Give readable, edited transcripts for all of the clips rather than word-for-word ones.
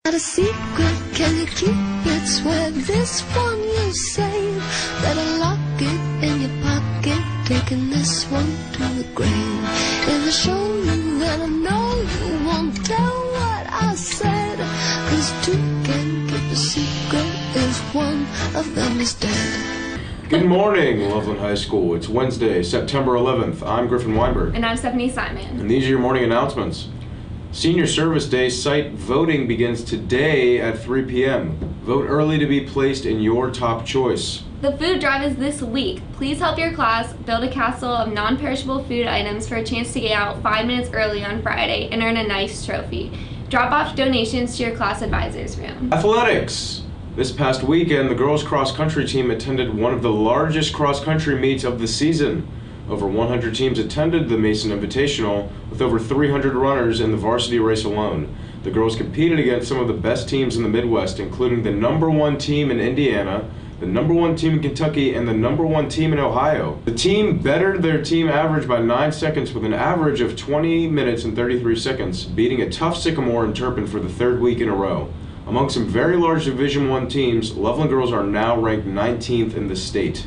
Not a secret, can you keep it? Swear this one you save. Better lock it in your pocket, taking this one to the grave. If I show you, then I know you won't tell what I said. 'Cause two can keep a secret if one of them is dead. Good morning, Loveland High School. It's Wednesday, September 11th. I'm Griffin Weinberg. And I'm Stephanie Simon. And these are your morning announcements. Senior Service Day site voting begins today at 3 p.m. Vote early to be placed in your top choice. The food drive is this week. Please help your class build a castle of non-perishable food items for a chance to get out 5 minutes early on Friday and earn a nice trophy. Drop off donations to your class advisor's room. Athletics. This past weekend, the girls cross-country team attended one of the largest cross-country meets of the season. Over 100 teams attended the Mason Invitational, with over 300 runners in the varsity race alone. The girls competed against some of the best teams in the Midwest, including the #1 team in Indiana, the #1 team in Kentucky, and the #1 team in Ohio. The team bettered their team average by 9 seconds with an average of 20 minutes and 33 seconds, beating a tough Sycamore and Turpin for the third week in a row. Among some very large Division I teams, Loveland girls are now ranked 19th in the state.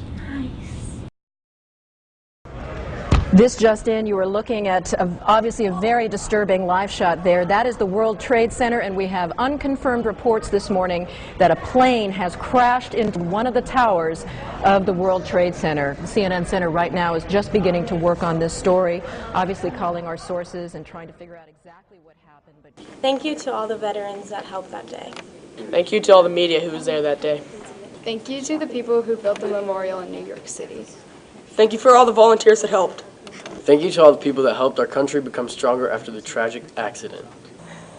This just in, you are looking at obviously a very disturbing live shot there. That is the World Trade Center, and we have unconfirmed reports this morning that a plane has crashed into one of the towers of the World Trade Center. The CNN Center right now is just beginning to work on this story, obviously calling our sources and trying to figure out exactly what happened. But thank you to all the veterans that helped that day. Thank you to all the media who was there that day. Thank you to the people who built the memorial in New York City. Thank you for all the volunteers that helped. Thank you to all the people that helped our country become stronger after the tragic accident.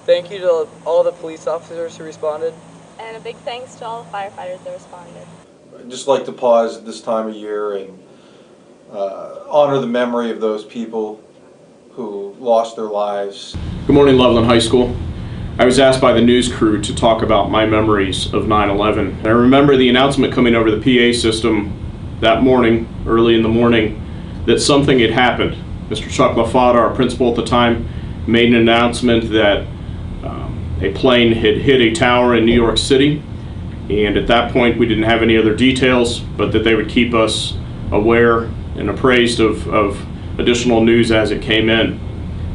Thank you to all the police officers who responded. And a big thanks to all the firefighters that responded. I'd just like to pause at this time of year and honor the memory of those people who lost their lives. Good morning, Loveland High School. I was asked by the news crew to talk about my memories of 9/11. I remember the announcement coming over the PA system that morning, early in the morning, that something had happened. Mr. Chuck LaFada, our principal at the time, made an announcement that a plane had hit a tower in New York City, and at that point we didn't have any other details, but that they would keep us aware and appraised of additional news as it came in.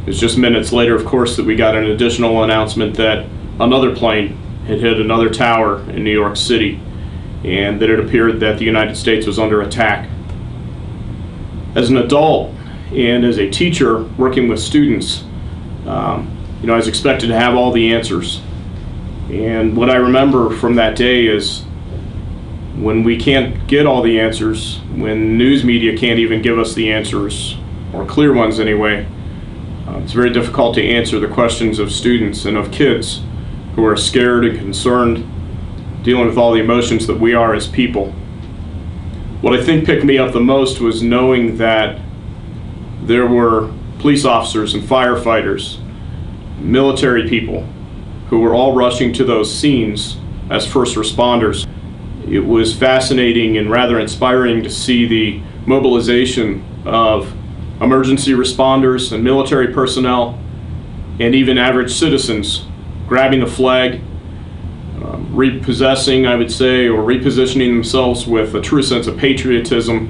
It was just minutes later, of course, that we got an additional announcement that another plane had hit another tower in New York City, and that it appeared that the United States was under attack. As an adult and as a teacher working with students, I was expected to have all the answers. And what I remember from that day is when we can't get all the answers, when news media can't even give us the answers, or clear ones anyway, it's very difficult to answer the questions of students and of kids who are scared and concerned, dealing with all the emotions that we are as people. What I think picked me up the most was knowing that there were police officers and firefighters, military people, who were all rushing to those scenes as first responders. It was fascinating and rather inspiring to see the mobilization of emergency responders and military personnel, and even average citizens grabbing the flag, repossessing, I would say, or repositioning themselves with a true sense of patriotism,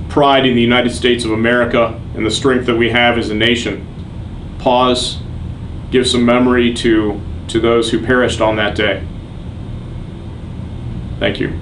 pride in the United States of America, and the strength that we have as a nation. Pause, give some memory to those who perished on that day. Thank you.